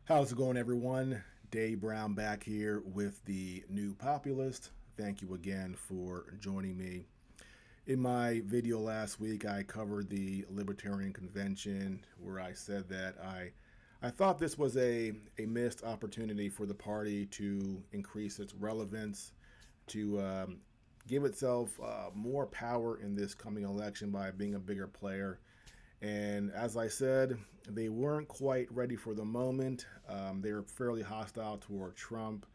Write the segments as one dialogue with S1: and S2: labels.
S1: How's it going, everyone? Dave Brown back here with the New Populist. Thank you again for joining me. In my video last week, I covered the Libertarian Convention where I said that I thought this was a missed opportunity for the party to increase its relevance, to give itself more power in this coming election by being a bigger player. And as I said, they weren't quite ready for the moment. They were fairly hostile toward Trump,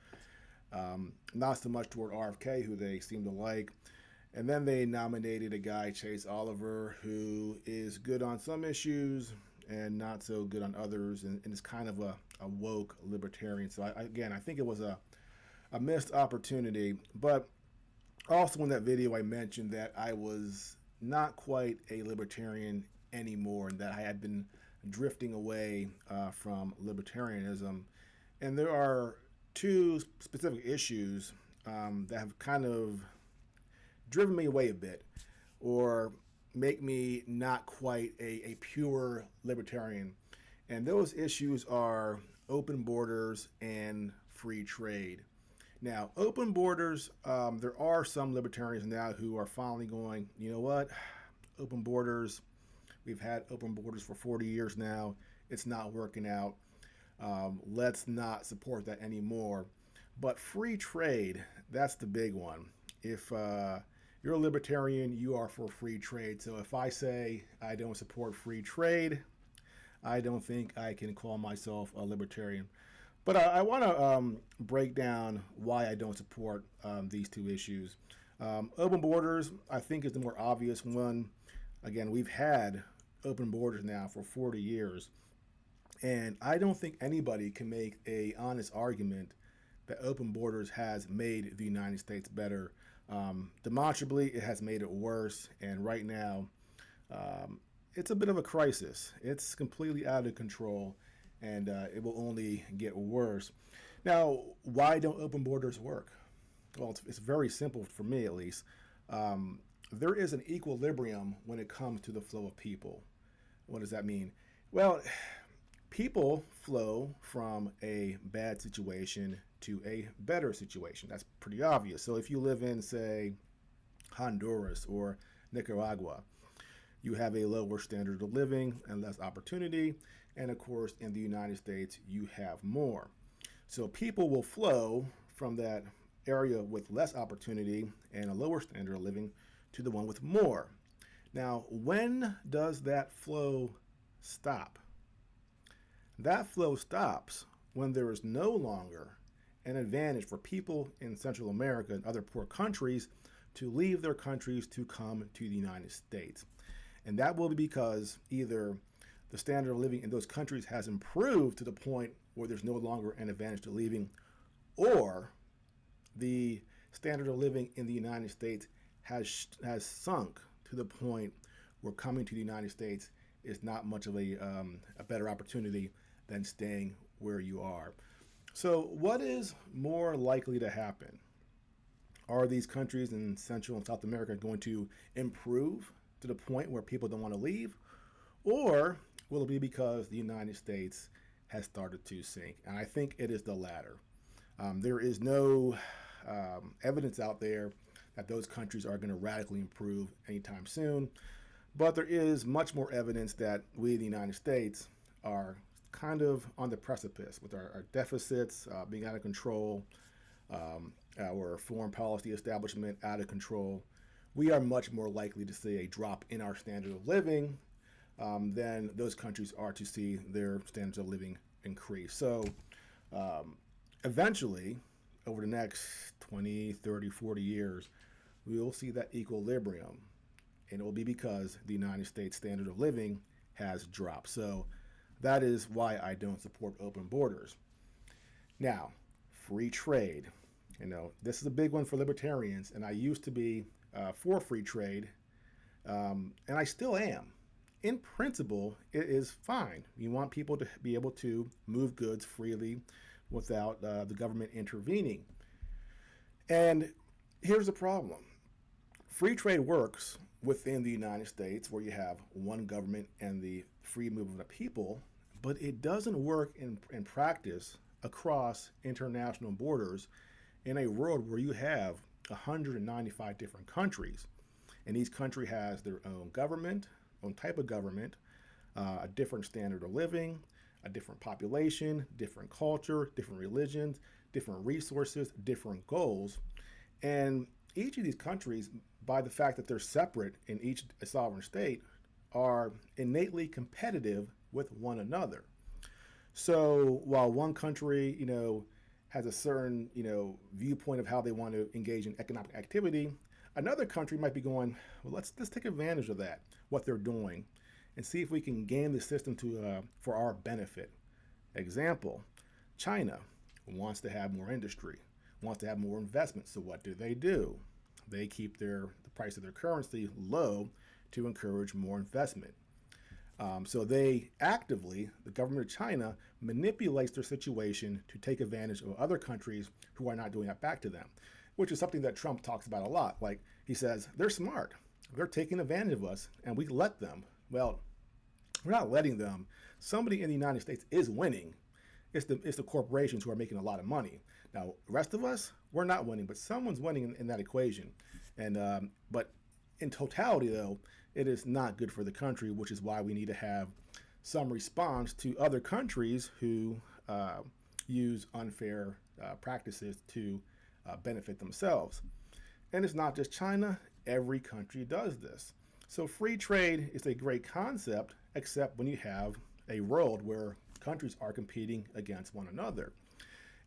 S1: not so much toward RFK, who they seem to like. And then they nominated a guy, Chase Oliver, who is good on some issues and not so good on others, and is kind of a woke libertarian. So I think it was a missed opportunity. But also in that video, I mentioned that I was not quite a libertarian anymore, and that I had been drifting away from libertarianism. And there are two specific issues that have kind of driven me away a bit, or make me not quite a pure libertarian. And those issues are open borders and free trade. Now, open borders, there are some libertarians now who are finally going, you know what, open borders, we've had open borders for 40 years now. It's not working out. Let's not support that anymore. But free trade, that's the big one. If you're a libertarian, you are for free trade. So if I say I don't support free trade, I don't think I can call myself a libertarian. But I want to break down why I don't support these two issues. Open borders, I think, is the more obvious one. Again, we've had open borders now for 40 years, and I don't think anybody can make an honest argument that open borders has made the United States better. Demonstrably, it has made it worse, and right now, it's a bit of a crisis. It's completely out of control, and it will only get worse. Now, why don't open borders work? Well, it's very simple for me, at least. There is an equilibrium when it comes to the flow of people. What does that mean? Well, people flow from a bad situation to a better situation. That's pretty obvious. So if you live in, say, Honduras or Nicaragua, you have a lower standard of living and less opportunity. And of course, in the United States, you have more. So people will flow from that area with less opportunity and a lower standard of living to the one with more. Now, when does that flow stop? That flow stops when there is no longer an advantage for people in Central America and other poor countries to leave their countries to come to the United States. And that will be because either the standard of living in those countries has improved to the point where there's no longer an advantage to leaving, or the standard of living in the United States has sunk to the point where coming to the United States is not much of a better opportunity than staying where you are. So what is more likely to happen? Are these countries in Central and South America going to improve to the point where people don't want to leave? Or will it be because the United States has started to sink? And I think it is the latter. There is no evidence out there that those countries are going to radically improve anytime soon. But there is much more evidence that we, the United States, are kind of on the precipice with our deficits being out of control, our foreign policy establishment out of control. We are much more likely to see a drop in our standard of living than those countries are to see their standards of living increase. So eventually, over the next 20, 30, 40 years, we will see that equilibrium. And it will be because the United States standard of living has dropped. So that is why I don't support open borders. Now, free trade. This is a big one for libertarians, and I used to be for free trade, and I still am. In principle, it is fine. You want people to be able to move goods freely without the government intervening. And here's the problem. Free trade works within the United States, where you have one government and the free movement of people, but it doesn't work in practice across international borders in a world where you have 195 different countries. And each country has their own government, own type of government, a different standard of living, a different population, different culture, different religions, different resources, different goals. And each of these countries, by the fact that they're separate in each sovereign state, are innately competitive with one another. So while one country, has a certain, viewpoint of how they want to engage in economic activity, another country might be going, well, let's take advantage of that, what they're doing, and see if we can game the system for our benefit. Example, China wants to have more industry, wants to have more investment. So what do? They keep the price of their currency low to encourage more investment. So they actively, the government of China, manipulates their situation to take advantage of other countries who are not doing that back to them, which is something that Trump talks about a lot. Like he says, they're smart. They're taking advantage of us and we let them. Well, we're not letting them. Somebody in the United States is winning. It's the corporations who are making a lot of money. Now, the rest of us, we're not winning, but someone's winning in that equation. And but in totality, though, it is not good for the country, which is why we need to have some response to other countries who use unfair practices to benefit themselves. And it's not just China. Every country does this. So free trade is a great concept, except when you have a world where countries are competing against one another.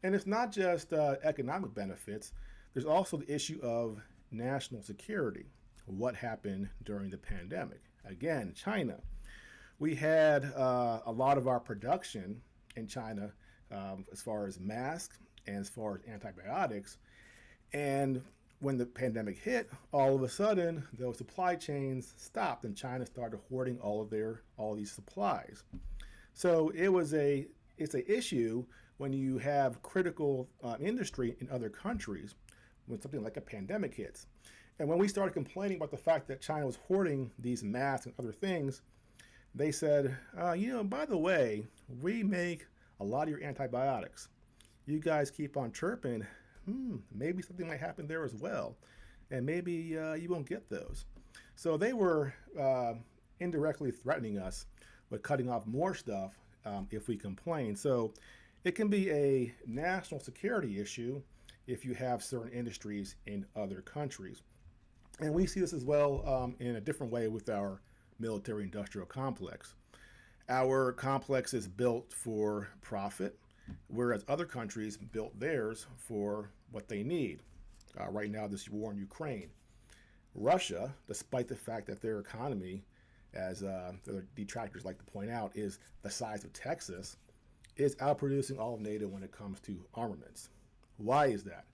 S1: And it's not just economic benefits. There's also the issue of national security. What happened during the pandemic? Again, China. We had a lot of our production in China as far as masks and as far as antibiotics. And when the pandemic hit, all of a sudden, those supply chains stopped and China started hoarding all these supplies. So it's an issue when you have critical industry in other countries when something like a pandemic hits. And when we started complaining about the fact that China was hoarding these masks and other things, they said, by the way, we make a lot of your antibiotics. You guys keep on chirping, maybe something might happen there as well. And maybe you won't get those. So they were indirectly threatening us with cutting off more stuff if we complain. So it can be a national security issue if you have certain industries in other countries. And we see this as well in a different way with our military industrial complex. Our complex is built for profit, whereas other countries built theirs for what they need. Right now, this war in Ukraine. Russia, despite the fact that their economy, as the detractors like to point out, is the size of Texas, is outproducing all of NATO when it comes to armaments. Why is that?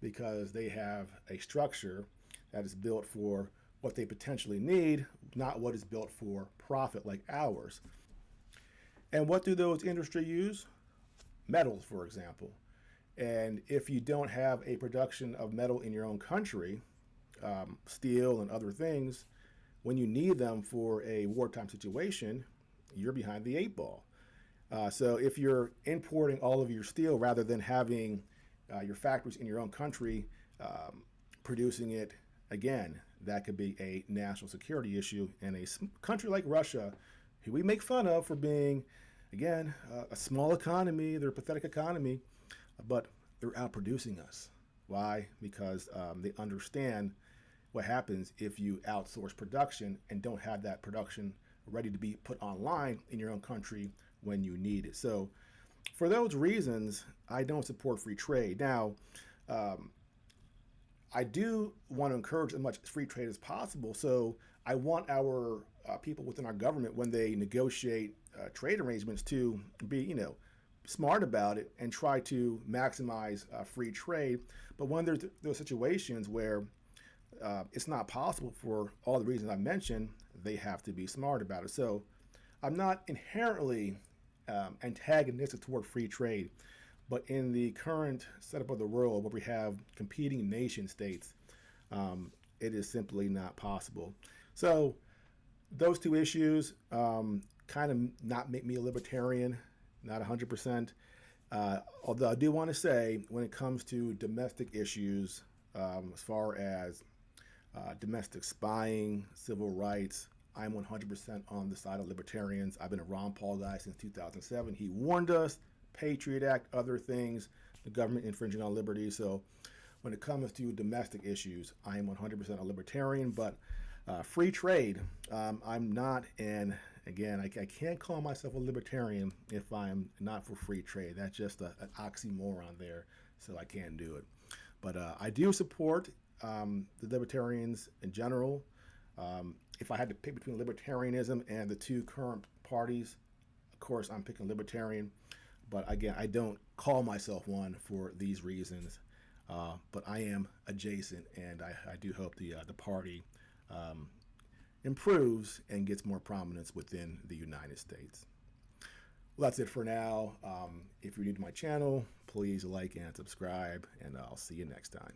S1: Because they have a structure that is built for what they potentially need, not what is built for profit like ours. And what do those industries use? Metals, for example. And if you don't have a production of metal in your own country, steel and other things, when you need them for a wartime situation, you're behind the eight ball. So if you're importing all of your steel rather than having your factories in your own country producing it, again, that could be a national security issue. And a country like Russia, who we make fun of for being, again, a small economy, they're a pathetic economy, but they're outproducing us. Why? Because they understand what happens if you outsource production and don't have that production ready to be put online in your own country when you need it. So for those reasons, I don't support free trade. Now, I do want to encourage as much free trade as possible. So I want our people within our government, when they negotiate trade arrangements, to be, smart about it and try to maximize free trade. But when there's those situations where it's not possible for all the reasons I mentioned, they have to be smart about it. So I'm not inherently antagonistic toward free trade, but in the current setup of the world where we have competing nation states, it is simply not possible. So those two issues, kind of not make me a libertarian, not 100%. Although I do want to say, when it comes to domestic issues, as far as domestic spying, civil rights, I'm 100% on the side of libertarians. I've been a Ron Paul guy since 2007. He warned us, Patriot Act, other things, the government infringing on liberty. So when it comes to domestic issues, I am 100% a libertarian, but free trade, I'm not. And again, I can't call myself a libertarian if I'm not for free trade. That's just an oxymoron there, so I can't do it. But I do support the libertarians in general. If I had to pick between libertarianism and the two current parties, of course, I'm picking libertarian. But again, I don't call myself one for these reasons. But I am adjacent, and I do hope the party improves and gets more prominence within the United States. Well, that's it for now. If you're new to my channel, please like and subscribe, and I'll see you next time.